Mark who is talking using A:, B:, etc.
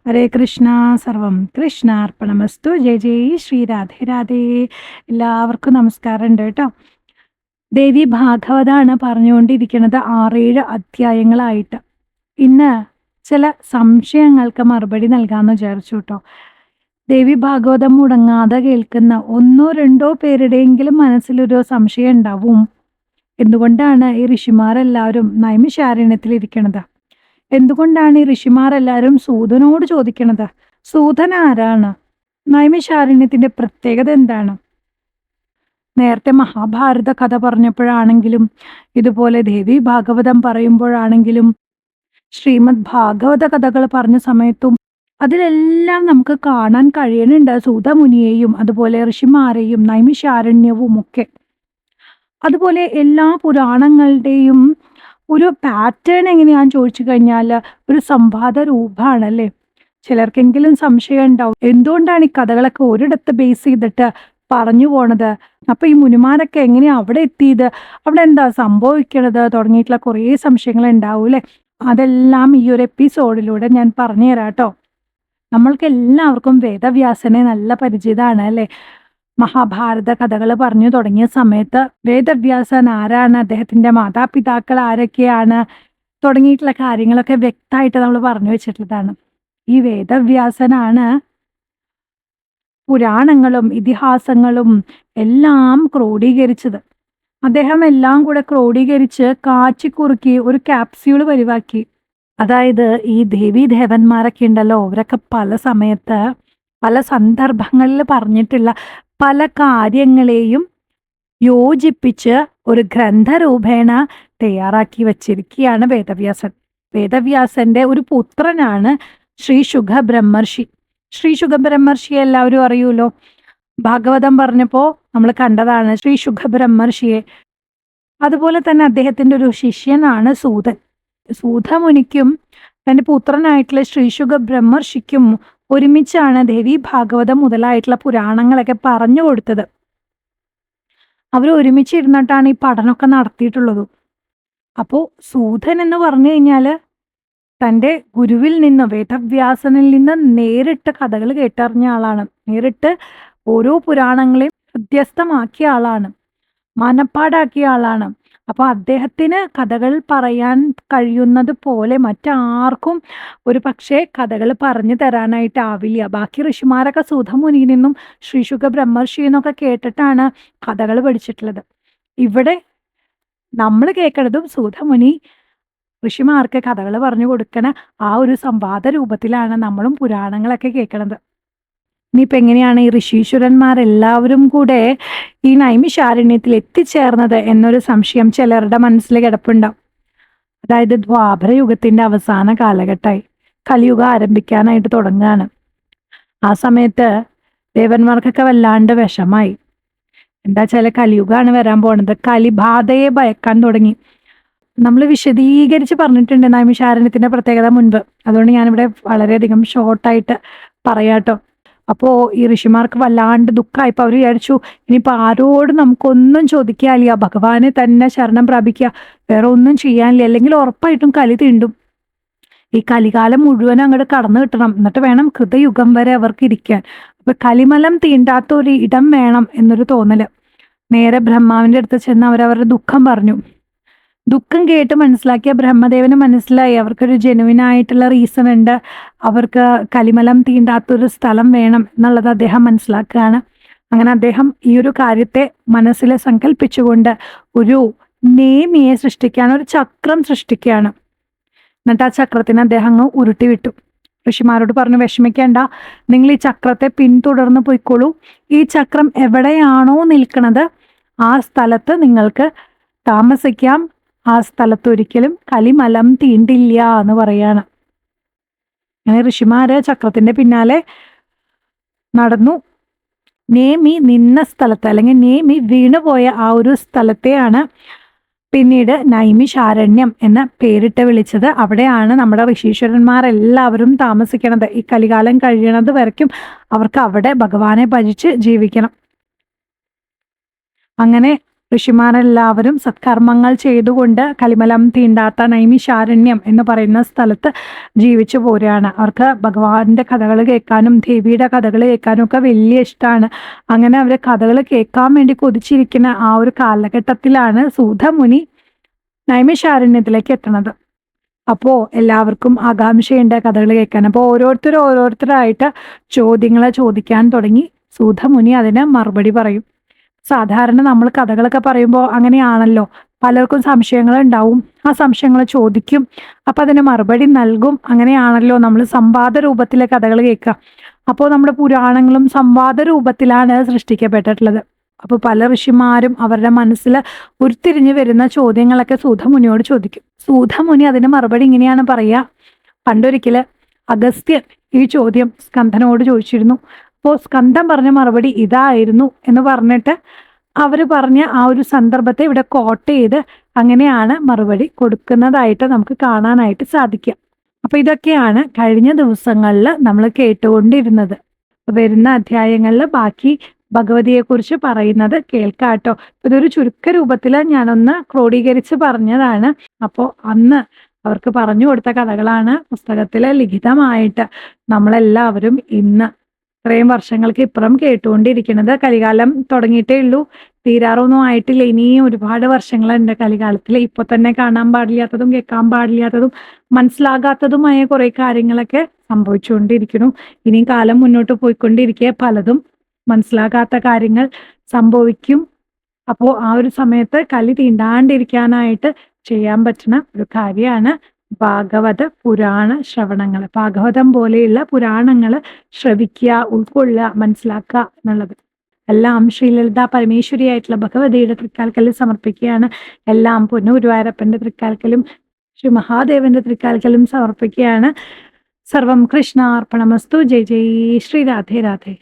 A: ഹരേ കൃഷ്ണ. സർവം കൃഷ്ണാർപ്പണമസ്തു. ജയ ജയ് ശ്രീ രാധേ രാധേ. എല്ലാവർക്കും നമസ്കാരം ഉണ്ട് കേട്ടോ. ദേവി ഭാഗവതാണ് പറഞ്ഞുകൊണ്ടിരിക്കുന്നത് 6-7 അധ്യായങ്ങളായിട്ട്. ഇന്ന് ചില സംശയങ്ങൾക്ക് മറുപടി നൽകാമെന്ന് വിചാരിച്ചു കേട്ടോ. ദേവി ഭാഗവതം മുടങ്ങാതെ കേൾക്കുന്ന 1-2 പേരുടെയെങ്കിലും മനസ്സിലൊരു സംശയം ഉണ്ടാവും. എന്തുകൊണ്ടാണ് ഈ ഋഷിമാരെല്ലാവരും നൈമിഷാരണ്യത്തിലിരിക്കണത്? എന്തുകൊണ്ടാണ് ഈ ഋഷിമാരെല്ലാവരും സൂതനോട് ചോദിക്കണത്? സൂതൻ ആരാണ്? നൈമിഷാരണ്യത്തിന്റെ പ്രത്യേകത എന്താണ്? നേരത്തെ മഹാഭാരത കഥ പറഞ്ഞപ്പോഴാണെങ്കിലും, ഇതുപോലെ ദേവി ഭാഗവതം പറയുമ്പോഴാണെങ്കിലും, ശ്രീമദ് ഭാഗവത കഥകൾ പറഞ്ഞ സമയത്തും അതിലെല്ലാം നമുക്ക് കാണാൻ കഴിയുന്നുണ്ട് സൂതമുനിയെയും അതുപോലെ ഋഷിമാരെയും നൈമിഷാരണ്യവും ഒക്കെ. അതുപോലെ എല്ലാ പുരാണങ്ങളുടെയും ഒരു പാറ്റേൺ എങ്ങനെയാന്ന് ചോദിച്ചു കഴിഞ്ഞാൽ ഒരു സംവാദ രൂപമാണല്ലേ. ചിലർക്കെങ്കിലും സംശയം ഉണ്ടാവും, എന്തുകൊണ്ടാണ് ഈ കഥകളൊക്കെ ഒരിടത്ത് ബേസ് ചെയ്തിട്ട് പറഞ്ഞു പോണത്? അപ്പൊ ഈ മുനിമാരൊക്കെ എങ്ങനെയാ അവിടെ എത്തിയത്, അവിടെ എന്താ സംഭവിക്കണത് തുടങ്ങിയിട്ടുള്ള കുറേ സംശയങ്ങൾ ഉണ്ടാവും അല്ലെ. അതെല്ലാം ഈ ഒരു എപ്പിസോഡിലൂടെ ഞാൻ പറഞ്ഞു തരാം കേട്ടോ. നമ്മൾക്ക് എല്ലാവർക്കും വേദവ്യാസനെ നല്ല പരിചിതമാണ് അല്ലെ. മഹാഭാരത കഥകൾ പറഞ്ഞു തുടങ്ങിയ സമയത്ത് വേദവ്യാസൻ ആരാണ്, അദ്ദേഹത്തിന്റെ മാതാപിതാക്കൾ ആരൊക്കെയാണ് തുടങ്ങിയിട്ടുള്ള കാര്യങ്ങളൊക്കെ വ്യക്തമായിട്ട് നമ്മൾ പറഞ്ഞു വെച്ചിട്ടുള്ളതാണ്. ഈ വേദവ്യാസനാണ് പുരാണങ്ങളും ഇതിഹാസങ്ങളും എല്ലാം ക്രോഡീകരിച്ചത്. അദ്ദേഹം എല്ലാം കൂടെ ക്രോഡീകരിച്ച് കാച്ചിക്കുറുക്കി ഒരു ക്യാപ്സ്യൂൾ പരിവാക്കി. അതായത് ഈ ദേവീദേവന്മാരൊക്കെ ഉണ്ടല്ലോ, അവരൊക്കെ പല സമയത്ത് പല സന്ദർഭങ്ങളിൽ പറഞ്ഞിട്ടുള്ള പല കാര്യങ്ങളെയും യോജിപ്പിച്ച് ഒരു ഗ്രന്ഥരൂപേണ തയ്യാറാക്കി വച്ചിരിക്കുകയാണ് വേദവ്യാസൻ. വേദവ്യാസന്റെ ഒരു പുത്രനാണ് ശ്രീ ശുഖ ബ്രഹ്മർഷി. ശ്രീ ശുഖ ബ്രഹ്മർഷിയെ എല്ലാവരും അറിയൂലോ. ഭാഗവതം പറഞ്ഞപ്പോൾ നമ്മൾ കണ്ടതാണ് ശ്രീ ശുഖ ബ്രഹ്മർഷിയെ. അതുപോലെ തന്നെ അദ്ദേഹത്തിന്റെ ഒരു ശിഷ്യനാണ് സൂതൻ. സൂതമുനിക്കും തന്റെ പുത്രനായിട്ടുള്ള ശ്രീശുഖ ബ്രഹ്മർഷിക്കും ഒരുമിച്ചാണ് ദേവി ഭാഗവതം മുതലായിട്ടുള്ള പുരാണങ്ങളൊക്കെ പറഞ്ഞു കൊടുത്തത്. അവർ ഒരുമിച്ചിരുന്നിട്ടാണ് ഈ പഠനമൊക്കെ നടത്തിയിട്ടുള്ളതും. അപ്പോൾ സൂതൻ എന്ന് പറഞ്ഞു കഴിഞ്ഞാല് തൻ്റെ ഗുരുവിൽ നിന്ന്, വേദവ്യാസനിൽ നിന്ന് നേരിട്ട് കഥകൾ കേട്ടറിഞ്ഞ ആളാണ്. നേരിട്ട് ഓരോ പുരാണങ്ങളെയും ഹൃദ്യസ്ഥമാക്കിയ ആളാണ്, മനപ്പാടാക്കിയ ആളാണ്. അപ്പോൾ അദ്ദേഹത്തിന് കഥകൾ പറയാൻ കഴിയുന്നത് പോലെ മറ്റാർക്കും ഒരു പക്ഷേ കഥകൾ പറഞ്ഞു തരാനായിട്ടാവില്ല. ബാക്കി ഋഷിമാരൊക്കെ സൂതമുനിയിൽ നിന്നും ശ്രീശുഖ ബ്രഹ്മർഷിയിൽ നിന്നൊക്കെ കേട്ടിട്ടാണ് കഥകൾ പഠിച്ചിട്ടുള്ളത്. ഇവിടെ നമ്മൾ കേൾക്കണതും സൂതമുനി ഋഷിമാർക്ക് കഥകൾ പറഞ്ഞു കൊടുക്കണ ആ ഒരു സംവാദ രൂപത്തിലാണ് നമ്മളും പുരാണങ്ങളൊക്കെ കേൾക്കണത്. ഇനിയിപ്പോൾ എങ്ങനെയാണ് ഈ ഋഷീശ്വരന്മാരെല്ലാവരും കൂടെ ഈ നൈമിഷാരണ്യത്തിൽ എത്തിച്ചേർന്നത് എന്നൊരു സംശയം ചിലരുടെ മനസ്സിൽ കിടപ്പുണ്ടാവും. അതായത് ദ്വാപര യുഗത്തിന്റെ അവസാന കാലഘട്ടമായി, കലിയുഗം ആരംഭിക്കാനായിട്ട് തുടങ്ങുകയാണ്. ആ സമയത്ത് ദേവന്മാർക്കൊക്കെ വല്ലാണ്ട് വിഷമായി. എന്താ വെച്ചാൽ കലിയുഗമാണ് വരാൻ പോണത്. കലിബാധയെ ഭയക്കാൻ തുടങ്ങി. നമ്മൾ വിശദീകരിച്ച് പറഞ്ഞിട്ടുണ്ട് നൈമിഷാരണ്യത്തിന്റെ പ്രത്യേകത മുൻപ്. അതുകൊണ്ട് ഞാനിവിടെ വളരെയധികം ഷോർട്ടായിട്ട് പറയാട്ടോ. അപ്പോൾ ഈ ഋഷിമാർക്ക് വല്ലാണ്ട് ദുഃഖമായിപ്പോൾ അവർ വിചാരിച്ചു, ഇനിയിപ്പോൾ ആരോട് നമുക്കൊന്നും ചോദിക്കാനില്ല, ഭഗവാനെ തന്നെ ശരണം പ്രാപിക്കുക, വേറെ ഒന്നും ചെയ്യാനില്ല, അല്ലെങ്കിൽ ഉറപ്പായിട്ടും കലി തീണ്ടും. ഈ കലികാലം മുഴുവനും അങ്ങോട്ട് കടന്നു കിട്ടണം, എന്നിട്ട് വേണം കൃതയുഗം വരെ അവർക്ക് ഇരിക്കാൻ. അപ്പൊ കലിമലം തീണ്ടാത്ത ഒരു ഇടം വേണം എന്നൊരു തോന്നല്. നേരെ ബ്രഹ്മാവിന്റെ അടുത്ത് ചെന്ന് അവരവരുടെ ദുഃഖം പറഞ്ഞു. ദുഃഖം കേട്ട് മനസ്സിലാക്കിയ ബ്രഹ്മദേവന് മനസ്സിലായി അവർക്കൊരു ജെനുവിനായിട്ടുള്ള റീസൺ ഉണ്ട്, അവർക്ക് കലിമലം തീണ്ടാത്തൊരു സ്ഥലം വേണം എന്നുള്ളത് അദ്ദേഹം മനസ്സിലാക്കുകയാണ്. അങ്ങനെ അദ്ദേഹം ഈ ഒരു കാര്യത്തെ മനസ്സിൽ സങ്കല്പിച്ചുകൊണ്ട് ഒരു നേമിയെ സൃഷ്ടിക്കുകയാണ്, ഒരു ചക്രം സൃഷ്ടിക്കുകയാണ്. എന്നിട്ട് ആ ചക്രത്തിന് അദ്ദേഹം അങ്ങ് ഉരുട്ടി വിട്ടു. ഋഷിമാരോട് പറഞ്ഞു, വിഷമിക്കേണ്ട, നിങ്ങൾ ഈ ചക്രത്തെ പിന്തുടർന്ന് പോയിക്കോളൂ. ഈ ചക്രം എവിടെയാണോ നിൽക്കുന്നത് ആ സ്ഥലത്ത് നിങ്ങൾക്ക് താമസിക്കാം, ആ സ്ഥലത്ത് ഒരിക്കലും കലിമലം തീണ്ടില്ല എന്ന് പറയാണ്. അങ്ങനെ ഋഷിമാര് ചക്രത്തിന്റെ പിന്നാലെ നടന്നു. നേമി നിന്ന സ്ഥലത്ത്, അല്ലെങ്കിൽ നേമി വീണുപോയ ആ ഒരു സ്ഥലത്തെയാണ് പിന്നീട് നൈമിഷാരണ്യം എന്ന പേരിട്ട് വിളിച്ചത്. അവിടെയാണ് നമ്മുടെ ഋഷീശ്വരന്മാരെല്ലാവരും താമസിക്കണത്. ഈ കലികാലം കഴിയണത് വരയ്ക്കും അവർക്ക് അവിടെ ഭഗവാനെ ഭജിച്ച് ജീവിക്കണം. അങ്ങനെ ഋഷിമാരെല്ലാവരും സത്കർമ്മങ്ങൾ ചെയ്തുകൊണ്ട് കലിമലം തീണ്ടാത്ത നൈമിഷാരണ്യം എന്ന് പറയുന്ന സ്ഥലത്ത് ജീവിച്ചു പോരുകയാണ്. അവർക്ക് ഭഗവാന്റെ കഥകൾ കേൾക്കാനും ദേവിയുടെ കഥകൾ കേൾക്കാനും ഒക്കെ വലിയ ഇഷ്ടമാണ്. അങ്ങനെ അവർ കഥകൾ കേൾക്കാൻ വേണ്ടി കൊതിച്ചിരിക്കുന്ന ആ ഒരു കാലഘട്ടത്തിലാണ് സൂതമുനി നൈമിഷാരണ്യത്തിലേക്ക് എത്തുന്നത്. അപ്പോൾ എല്ലാവർക്കും ആകാംക്ഷയുണ്ട് കഥകൾ കേൾക്കാൻ. അപ്പോൾ ഓരോരുത്തരായിട്ട് ചോദ്യങ്ങൾ ചോദിക്കാൻ തുടങ്ങി. സൂതമുനി അതിന് മറുപടി പറയും. സാധാരണ നമ്മൾ കഥകളൊക്കെ പറയുമ്പോൾ അങ്ങനെയാണല്ലോ, പലർക്കും സംശയങ്ങൾ ഉണ്ടാവും, ആ സംശയങ്ങൾ ചോദിക്കും, അപ്പം അതിന് മറുപടി നൽകും. അങ്ങനെയാണല്ലോ നമ്മൾ സംവാദ രൂപത്തിലെ കഥകൾ കേൾക്കുക. അപ്പോൾ നമ്മുടെ പുരാണങ്ങളും സംവാദ രൂപത്തിലാണ് സൃഷ്ടിക്കപ്പെട്ടിട്ടുള്ളത്. അപ്പോൾ പല ഋഷിമാരും അവരുടെ മനസ്സിൽ ഉരുത്തിരിഞ്ഞു വരുന്ന ചോദ്യങ്ങളൊക്കെ സൂതമുനിയോട് ചോദിക്കും. സൂതമുനി അതിന് മറുപടി ഇങ്ങനെയാണ് പറയുക. പണ്ടൊരിക്കല് അഗസ്ത്യൻ ഈ ചോദ്യം സ്കന്ദനോട് ചോദിച്ചിരുന്നു. അപ്പോൾ സ്കന്ദൻ പറഞ്ഞ മറുപടി ഇതായിരുന്നു എന്ന് പറഞ്ഞിട്ട് അവർ പറഞ്ഞ ആ ഒരു സന്ദർഭത്തെ ഇവിടെ കോട്ട് ചെയ്ത് അങ്ങനെയാണ് മറുപടി കൊടുക്കുന്നതായിട്ട് നമുക്ക് കാണാനായിട്ട് സാധിക്കുക. അപ്പൊ ഇതൊക്കെയാണ് കഴിഞ്ഞ ദിവസങ്ങളിൽ നമ്മൾ കേട്ടുകൊണ്ടിരുന്നത്. വരുന്ന അധ്യായങ്ങളിൽ ബാക്കി ഭഗവതിയെക്കുറിച്ച് പറയുന്നത് കേൾക്കാട്ടോ. ഇതൊരു ചുരുക്ക രൂപത്തിൽ ഞാനൊന്ന് ക്രോഡീകരിച്ച് പറഞ്ഞതാണ്. അപ്പോൾ അന്ന് അവർക്ക് പറഞ്ഞു കൊടുത്ത കഥകളാണ് പുസ്തകത്തിൽ ലിഖിതമായിട്ട് നമ്മളെല്ലാവരും ഇന്ന് ഇത്രയും വർഷങ്ങൾക്ക് ഇപ്പുറം കേട്ടുകൊണ്ടിരിക്കുന്നത്. കലികാലം തുടങ്ങിയിട്ടേ ഉള്ളൂ, തീരാറൊന്നും ആയിട്ടില്ല. ഇനിയും ഒരുപാട് വർഷങ്ങളുണ്ട് കലികാലത്തിൽ. ഇപ്പൊ തന്നെ കാണാൻ പാടില്ലാത്തതും കേൾക്കാൻ പാടില്ലാത്തതും മനസ്സിലാകാത്തതുമായ കുറെ കാര്യങ്ങളൊക്കെ സംഭവിച്ചുകൊണ്ടിരിക്കുന്നു. ഇനിയും കാലം മുന്നോട്ട് പോയിക്കൊണ്ടിരിക്കെ പലതും മനസ്സിലാകാത്ത കാര്യങ്ങൾ സംഭവിക്കും. അപ്പോൾ ആ ഒരു സമയത്ത് കലി തീണ്ടാണ്ടിരിക്കാനായിട്ട് ചെയ്യാൻ പറ്റുന്ന ഒരു കാര്യമാണ് ഭാഗവത പുരാണ ശ്രവണങ്ങൾ. ഭാഗവതം പോലെയുള്ള പുരാണങ്ങൾ ശ്രവിക്കുക, ഉൾക്കൊള്ളുക, മനസ്സിലാക്കുക എന്നുള്ളത് എല്ലാം ശ്രീലളിത പരമേശ്വരിയായിട്ടുള്ള ഭഗവതിയുടെ തൃക്കാൽക്കലിൽ സമർപ്പിക്കുകയാണ്. എല്ലാം പൊന്നു ഗുരുവായൂരപ്പന്റെ തൃക്കാൽക്കലും ശ്രീ മഹാദേവന്റെ തൃക്കാൽക്കലും സമർപ്പിക്കുകയാണ്. സർവം കൃഷ്ണാർപ്പണമസ്തു. ജയ് ജയ് ശ്രീ രാധേ രാധേ.